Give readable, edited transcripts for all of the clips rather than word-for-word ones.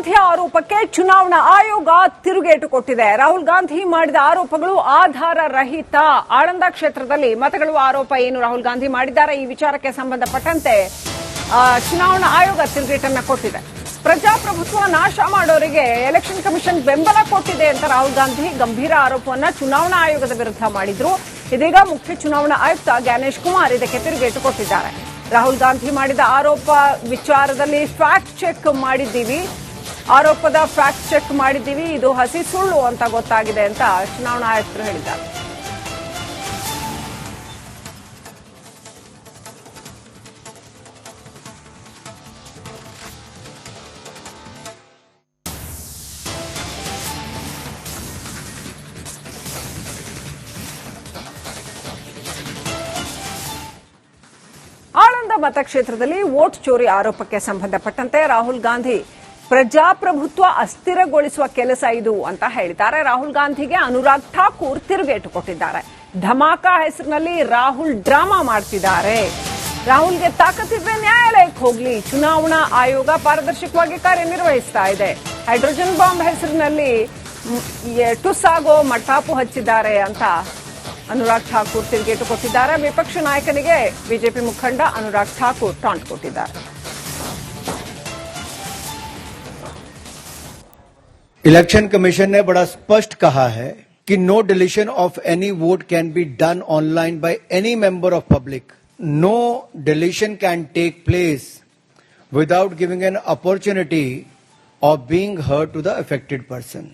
ಗಾಂಧಿ ಆರೋಪಕ್ಕೆ ಚುನಾವಣಾ ಆಯೋಗ ತಿರುಗೇಟು ಕೊಟ್ಟಿದೆ. ರಾಹುಲ್ ಗಾಂಧಿ ಮಾಡಿದ ಆರೋಪಗಳು ಆಧಾರ ರಹಿತ. ಆಳಂದ ಕ್ಷೇತ್ರದಲ್ಲಿ ಮತಗಳು ಆರೋಪ ಏನು ರಾಹುಲ್ ಗಾಂಧಿ ಮಾಡಿದ್ದಾರೆ, ಈ ವಿಚಾರಕ್ಕೆ ಸಂಬಂಧಪಟ್ಟಂತೆ ಚುನಾವಣಾ ಆಯೋಗ ತಿರುಗೇಟನ್ನ ಕೊಟ್ಟಿದೆ. ಪ್ರಜಾಪ್ರಭುತ್ವ ನಾಶ ಮಾಡೋರಿಗೆ ಎಲೆಕ್ಷನ್ ಕಮಿಷನ್ ಬೆಂಬಲ ಕೊಟ್ಟಿದೆ ಅಂತ ರಾಹುಲ್ ಗಾಂಧಿ ಗಂಭೀರ ಆರೋಪವನ್ನ ಚುನಾವಣಾ ಆಯೋಗದ ವಿರುದ್ಧ ಮಾಡಿದ್ರು. ಇದೀಗ ಮುಖ್ಯ ಚುನಾವಣಾ ಆಯುಕ್ತ ಜ್ಞಾನೇಶ್ ಕುಮಾರ್ ಇದಕ್ಕೆ ತಿರುಗೇಟು ಕೊಟ್ಟಿದ್ದಾರೆ. ರಾಹುಲ್ ಗಾಂಧಿ ಮಾಡಿದ ಆರೋಪ ವಿಚಾರದಲ್ಲಿ ಫ್ಯಾಕ್ಟ್ ಚೆಕ್ ಮಾಡಿದ್ದೀವಿ, ಆರೋಪದ ಫ್ಯಾಕ್ಟ್ ಚೆಕ್ ಮಾಡಿದ್ದೀವಿ, ಇದು ಹಸಿ ಸುಳ್ಳು ಅಂತ ಗೊತ್ತಾಗಿದೆ ಅಂತ ಚುನಾವಣಾ ಆಯುಕ್ತರು ಹೇಳಿದ್ದಾರೆ. ಆಳಂದ ಮತಕ್ಷೇತ್ರದಲ್ಲಿ ವೋಟ್ ಚೋರಿ ಆರೋಪಕ್ಕೆ ಸಂಬಂಧಪಟ್ಟಂತೆ ರಾಹುಲ್ ಗಾಂಧಿ ಪ್ರಜಾಪ್ರಭುತ್ವ ಅಸ್ಥಿರಗೊಳಿಸುವ ಕೆಲಸ ಇದು ಅಂತ ಹೇಳಿದ್ದಾರೆ. ರಾಹುಲ್ ಗಾಂಧಿಗೆ ಅನುರಾಗ್ ಠಾಕೂರ್ ತಿರುಗೇಟು ಕೊಟ್ಟಿದ್ದಾರೆ. ಧಮಾಕಾ ಹೆಸರಿನಲ್ಲಿ ರಾಹುಲ್ ಡ್ರಾಮಾ ಮಾಡ್ತಿದ್ದಾರೆ. ರಾಹುಲ್ಗೆ ತಾಕತ್ತಿದ್ರೆ ನ್ಯಾಯಾಲಯಕ್ಕೆ ಹೋಗ್ಲಿ, ಚುನಾವಣಾ ಆಯೋಗ ಪಾರದರ್ಶಕವಾಗಿ ಕಾರ್ಯನಿರ್ವಹಿಸ್ತಾ ಇದೆ. ಹೈಡ್ರೋಜನ್ ಬಾಂಬ್ ಹೆಸರಿನಲ್ಲಿ ಟುಸ್ಸಾಗೋ ಮಟ್ಟಾಪು ಹಚ್ಚಿದ್ದಾರೆ ಅಂತ ಅನುರಾಗ್ ಠಾಕೂರ್ ತಿರುಗೇಟು ಕೊಟ್ಟಿದ್ದಾರೆ. ವಿಪಕ್ಷ ನಾಯಕನಿಗೆ ಬಿಜೆಪಿ ಮುಖಂಡ ಅನುರಾಗ್ ಠಾಕೂರ್ ಟಾಂಟ್ ಕೊಟ್ಟಿದ್ದಾರೆ. इलेक्शन कमीशन ने बड़ा स्पष्ट कहा है कि no deletion of any vote can be done online by any member of public. No deletion can take place without giving an opportunity of being heard to the affected person.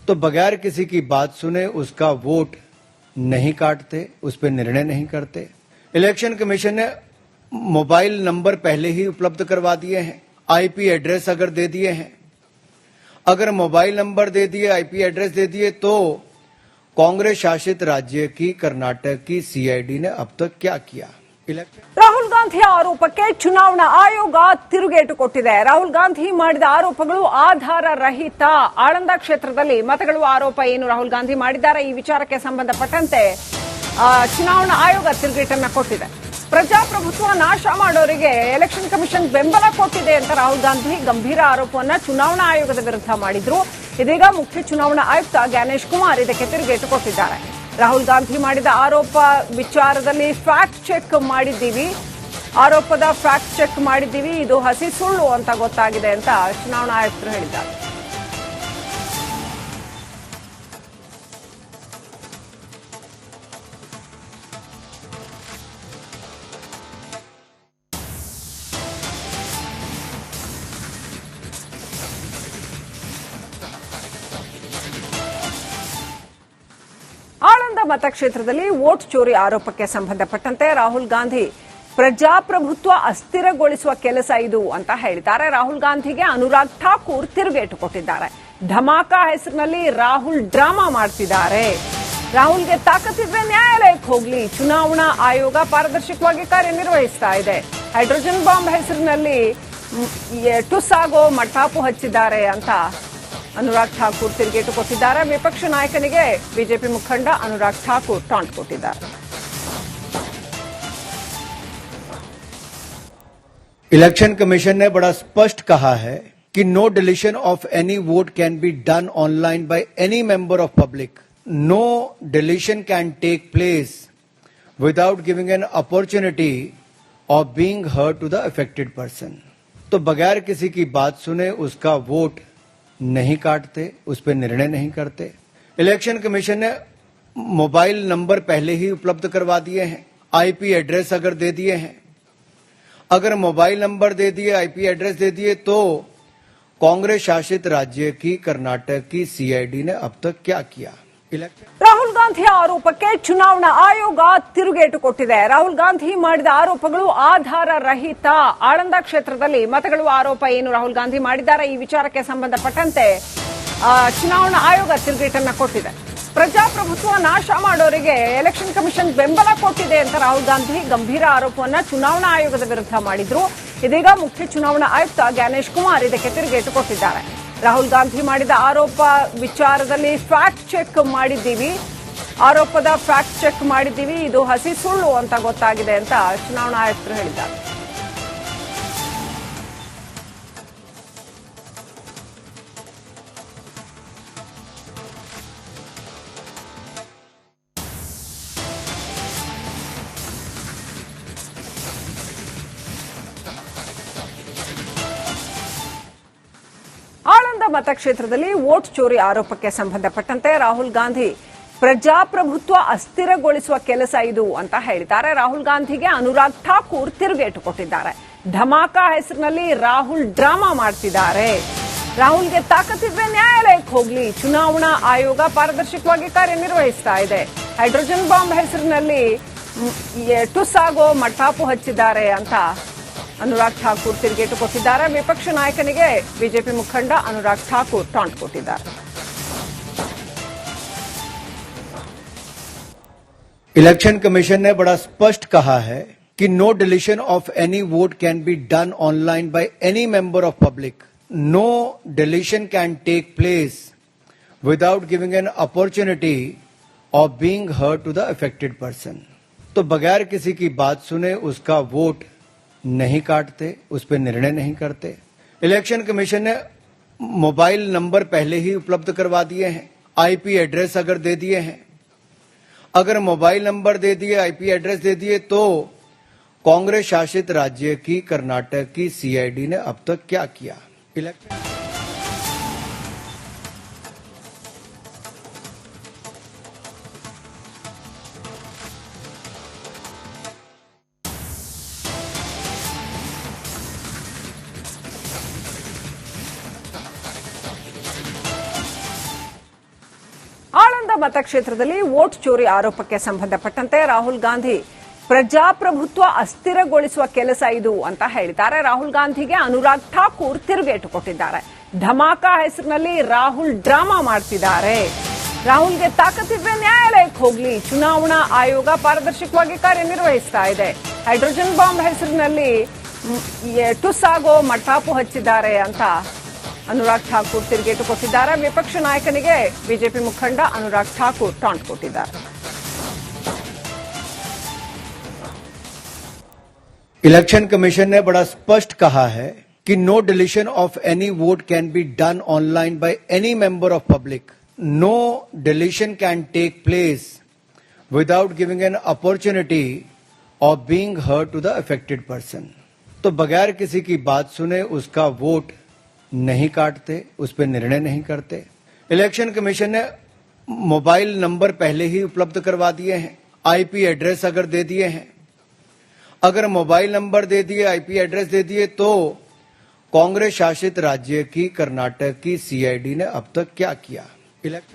तो बगैर किसी की बात सुने उसका वोट नहीं काटते, उस पर निर्णय नहीं करते. इलेक्शन कमीशन ने मोबाइल नंबर पहले ही उपलब्ध करवा दिए हैं, आईपी एड्रेस अगर दे दिए हैं. अगर मोबाइल नंबर दे दिए, आईपी एड्रेस दे दिए, तो कांग्रेस शासित राज्य की कर्नाटक की सीआईडी ने अब तक क्या किया? ರಾಹುಲ್ ಗಾಂಧಿ ಆರೋಪಕ್ಕೆ ಚುನಾವಣಾ ಆಯೋಗ ತಿರುಗೇಟು ಕೊಟ್ಟಿದೆ. ರಾಹುಲ್ ಗಾಂಧಿ ಮಾಡಿದ ಆರೋಪಗಳು ಆಧಾರ ರಹಿತ. ಆಳಂದ ಕ್ಷೇತ್ರದಲ್ಲಿ ಮತಗಳು ಆರೋಪ ಏನು ರಾಹುಲ್ ಗಾಂಧಿ ಮಾಡಿದ್ದಾರೆ, ಈ ವಿಚಾರಕ್ಕೆ ಸಂಬಂಧಪಟ್ಟಂತೆ ಚುನಾವಣಾ ಆಯೋಗ ತಿರುಗೇಟನ್ನ ಕೊಟ್ಟಿದೆ. ಪ್ರಜಾಪ್ರಭುತ್ವ ನಾಶ ಮಾಡೋರಿಗೆ ಎಲೆಕ್ಷನ್ ಕಮಿಷನ್ ಬೆಂಬಲ ಕೊಟ್ಟಿದೆ ಅಂತ ರಾಹುಲ್ ಗಾಂಧಿ ಗಂಭೀರ ಆರೋಪವನ್ನ ಚುನಾವಣಾ ಆಯೋಗದ ವಿರುದ್ಧ ಮಾಡಿದ್ರು. ಇದೀಗ ಮುಖ್ಯ ಚುನಾವಣಾ ಆಯುಕ್ತ ಜ್ಞಾನೇಶ್ ಕುಮಾರ್ ಇದಕ್ಕೆ ತಿರುಗೇಟು ಕೊಟ್ಟಿದ್ದಾರೆ. ರಾಹುಲ್ ಗಾಂಧಿ ಮಾಡಿದ ಆರೋಪ ವಿಚಾರದಲ್ಲಿ ಫ್ಯಾಕ್ಟ್ ಚೆಕ್ ಮಾಡಿದ್ದೀವಿ, ಆರೋಪದ ಫ್ಯಾಕ್ಟ್ ಚೆಕ್ ಮಾಡಿದ್ದೀವಿ, ಇದು ಹಸಿ ಸುಳ್ಳು ಅಂತ ಗೊತ್ತಾಗಿದೆ ಅಂತ ಚುನಾವಣಾ ಆಯುಕ್ತರು ಹೇಳಿದ್ದಾರೆ. ಆಳಂದ ಮತಕ್ಷೇತ್ರದಲ್ಲಿ ವೋಟ್ ಚೋರಿ ಆರೋಪಕ್ಕೆ ಸಂಬಂಧಪಟ್ಟಂತೆ ರಾಹುಲ್ ಗಾಂಧಿ ಪ್ರಜಾಪ್ರಭುತ್ವ ಅಸ್ಥಿರಗೊಳಿಸುವ ಕೆಲಸ ಇದು ಅಂತ ಹೇಳಿದ್ದಾರೆ. ರಾಹುಲ್ ಗಾಂಧಿಗೆ ಅನುರಾಗ್ ಠಾಕೂರ್ ತಿರುಗೇಟು ಕೊಟ್ಟಿದ್ದಾರೆ. ಧಮಾಕಾ ಹೆಸರಿನಲ್ಲಿ ರಾಹುಲ್ ಡ್ರಾಮಾ ಮಾಡ್ತಿದ್ದಾರೆ. ರಾಹುಲ್ಗೆ ತಾಕತ್ತಿದ್ರೆ ನ್ಯಾಯಾಲಯಕ್ಕೆ ಹೋಗ್ಲಿ, ಚುನಾವಣಾ ಆಯೋಗ ಪಾರದರ್ಶಕವಾಗಿ ಕಾರ್ಯನಿರ್ವಹಿಸ್ತಾ ಇದೆ. ಹೈಡ್ರೋಜನ್ ಬಾಂಬ್ ಹೆಸರಿನಲ್ಲಿ ಟುಸ್ಸಾಗೋ ಮಟ್ಟಾಪು ಹಚ್ಚಿದ್ದಾರೆ ಅಂತ ಅನುರಾಗ್ ಠಾಕೂರ್ ತಿರುಗೇಟು ಕೊಟ್ಟಿದ್ದಾರೆ. ವಿಪಕ್ಷ ನಾಯಕನಿಗೆ ಬಿಜೆಪಿ ಮುಖಂಡ ಅನುರಾಗ್ ಠಾಕೂರ್ ಟಾಂಟ್ ಕೊಟ್ಟಿದ್ದಾರೆ. इलेक्शन कमीशन ने बड़ा स्पष्ट कहा है कि no deletion of any vote can be done online by any member of public. No deletion can take place without giving an opportunity of being heard to the affected person. तो बगैर किसी की बात सुने उसका वोट नहीं काटते, उस पर निर्णय नहीं करते. इलेक्शन कमीशन ने मोबाइल नंबर पहले ही उपलब्ध करवा दिए हैं, आईपी एड्रेस अगर दे दिए हैं. अगर मोबाइल नंबर दे दिए, आईपी एड्रेस दे दिए, तो कांग्रेस शासित राज्य की कर्नाटक की सीआईडी ने अब तक क्या किया? ರಾಹುಲ್ ಗಾಂಧಿ ಆರೋಪಕ್ಕೆ ಚುನಾವಣಾ ಆಯೋಗ ತಿರುಗೇಟು ಕೊಟ್ಟಿದೆ. ರಾಹುಲ್ ಗಾಂಧಿ ಮಾಡಿದ ಆರೋಪಗಳು ಆಧಾರ ರಹಿತ. ಆಳಂದ ಕ್ಷೇತ್ರದಲ್ಲಿ ಮತಗಳು ಆರೋಪ ಏನು ರಾಹುಲ್ ಗಾಂಧಿ ಮಾಡಿದ್ದಾರೆ, ಈ ವಿಚಾರಕ್ಕೆ ಸಂಬಂಧಪಟ್ಟಂತೆ ಚುನಾವಣಾ ಆಯೋಗ ತಿರುಗೇಟನ್ನ ಕೊಟ್ಟಿದೆ. ಪ್ರಜಾಪ್ರಭುತ್ವ ನಾಶ ಮಾಡೋರಿಗೆ ಎಲೆಕ್ಷನ್ ಕಮಿಷನ್ ಬೆಂಬಲ ಕೊಟ್ಟಿದೆ ಅಂತ ರಾಹುಲ್ ಗಾಂಧಿ ಗಂಭೀರ ಆರೋಪವನ್ನ ಚುನಾವಣಾ ಆಯೋಗದ ವಿರುದ್ಧ ಮಾಡಿದ್ರು. ಇದೀಗ ಮುಖ್ಯ ಚುನಾವಣಾ ಆಯುಕ್ತ ಜ್ಞಾನೇಶ್ ಕುಮಾರ್ ಇದಕ್ಕೆ ತಿರುಗೇಟು ಕೊಟ್ಟಿದ್ದಾರೆ. ರಾಹುಲ್ ಗಾಂಧಿ ಮಾಡಿದ ಆರೋಪ ವಿಚಾರದಲ್ಲಿ ಫ್ಯಾಕ್ಟ್ ಚೆಕ್ ಮಾಡಿದ್ದೀವಿ, ಆರೋಪದ ಫ್ಯಾಕ್ಟ್ ಚೆಕ್ ಮಾಡಿದ್ದೀವಿ, ಇದು ಹಸಿ ಸುಳ್ಳು ಅಂತ ಗೊತ್ತಾಗಿದೆ ಅಂತ ಚುನಾವಣಾ ಆಯುಕ್ತರು ಹೇಳಿದ್ದಾರೆ. ಮತಕ್ಷೇತ್ರದಲ್ಲಿ ವೋಟ್ ಚೋರಿ ಆರೋಪಕ್ಕೆ ಸಂಬಂಧಪಟ್ಟಂತೆ ರಾಹುಲ್ ಗಾಂಧಿ ಪ್ರಜಾಪ್ರಭುತ್ವ ಅಸ್ಥಿರಗೊಳಿಸುವ ಕೆಲಸ ಇದು ಅಂತ ಹೇಳಿದ್ದಾರೆ. ರಾಹುಲ್ ಗಾಂಧಿಗೆ ಅನುರಾಗ್ ಠಾಕೂರ್ ತಿರುಗೇಟು ಕೊಟ್ಟಿದ್ದಾರೆ. ಧಮಾಕ ಹೆಸರಿನಲ್ಲಿ ರಾಹುಲ್ ಡ್ರಾಮಾ ಮಾಡ್ತಿದ್ದಾರೆ. ರಾಹುಲ್ಗೆ ತಾಕತ್ತಿದ್ರೆ ನ್ಯಾಯಾಲಯಕ್ಕೆ ಹೋಗ್ಲಿ, ಚುನಾವಣಾ ಆಯೋಗ ಪಾರದರ್ಶಕವಾಗಿ ಕಾರ್ಯನಿರ್ವಹಿಸ್ತಾ ಇದೆ. ಹೈಡ್ರೋಜನ್ ಬಾಂಬ್ ಹೆಸರಿನಲ್ಲಿ ಟುಸ್ಸಾಗೋ ಮಟ್ಟಾಪು ಹಚ್ಚಿದ್ದಾರೆ ಅಂತ ಅನುರಾಗ್ ಠಾಕೂರ್ ತಿರುಗೇಟು ಕೊಟ್ಟಿದ್ದಾರೆ. ವಿಪಕ್ಷ ನಾಯಕನಿಗೆ ಬಿಜೆಪಿ ಮುಖಂಡ ಅನುರಾಗ್ ಠಾಕೂರ್ ಟಾಂಟ್ ಕೊಟ್ಟಿದ್ದಾರೆ. इलेक्शन कमीशन ने बड़ा स्पष्ट कहा है कि no deletion of any vote can be done online by any member of public. No deletion can take place without giving an opportunity of being heard to the affected person. तो बगैर किसी की बात सुने उसका वोट नहीं काटते, उस पर निर्णय नहीं करते. इलेक्शन कमीशन ने मोबाइल नंबर पहले ही उपलब्ध करवा दिए हैं, आईपी एड्रेस अगर दे दिए हैं. अगर मोबाइल नंबर दे दिए, आईपी एड्रेस दे दिए, तो कांग्रेस शासित राज्य की कर्नाटक की सीआईडी ने अब तक क्या किया? ಆಳಂದ ಮತಕ್ಷೇತ್ರದಲ್ಲಿ ವೋಟ್ ಚೋರಿ ಆರೋಪಕ್ಕೆ ಸಂಬಂಧಪಟ್ಟಂತೆ ರಾಹುಲ್ ಗಾಂಧಿ ಪ್ರಜಾಪ್ರಭುತ್ವ ಅಸ್ಥಿರಗೊಳಿಸುವ ಕೆಲಸ ಇದು ಅಂತ ಹೇಳಿದ್ದಾರೆ. ರಾಹುಲ್ ಗಾಂಧಿಗೆ ಅನುರಾಗ್ ಠಾಕೂರ್ ತಿರುಗೇಟು ಕೊಟ್ಟಿದ್ದಾರೆ. ಧಮಾಕ ಹೆಸರಿನಲ್ಲಿ ರಾಹುಲ್ ಡ್ರಾಮಾ ಮಾಡ್ತಿದ್ದಾರೆ. ರಾಹುಲ್ಗೆ ತಾಕತ್ತಿದ್ರೆ ನ್ಯಾಯಾಲಯಕ್ಕೆ ಹೋಗ್ಲಿ, ಚುನಾವಣಾ ಆಯೋಗ ಪಾರದರ್ಶಕವಾಗಿ ಕಾರ್ಯನಿರ್ವಹಿಸ್ತಾ ಇದೆ. ಹೈಡ್ರೋಜನ್ ಬಾಂಬ್ ಹೆಸರಿನಲ್ಲಿ ಟುಸ್ಸಾಗೋ ಮಟ್ಟಾಪು ಹಚ್ಚಿದ್ದಾರೆ ಅಂತ ಅನುರಾಗ್ ಠಾಕೂರ್ ತಿರುಗೇಟು ಕೊಟ್ಟಿದ್ದಾರೆ. ವಿಪಕ್ಷ ನಾಯಕನಿಗೆ ಬಿಜೆಪಿ ಮುಖಂಡ ಅನುರಾಗ್ ಠಾಕೂರ್ ಟಾಂಟ್ ಕೊಟ್ಟಿದ್ದಾರೆ. इलेक्शन कमीशन ने बड़ा स्पष्ट कहा है कि no deletion of any vote can be done online by any member of public. No deletion can take place without giving an opportunity of being heard to the affected person. तो बगैर किसी की बात सुने उसका वोट नहीं काटते, उस पर निर्णय नहीं करते. इलेक्शन कमीशन ने मोबाइल नंबर पहले ही उपलब्ध करवा दिए हैं, आईपी एड्रेस अगर दे दिए हैं. अगर मोबाइल नंबर दे दिए, आईपी एड्रेस दे दिए, तो कांग्रेस शासित राज्य की कर्नाटक की सीआईडी ने अब तक क्या किया?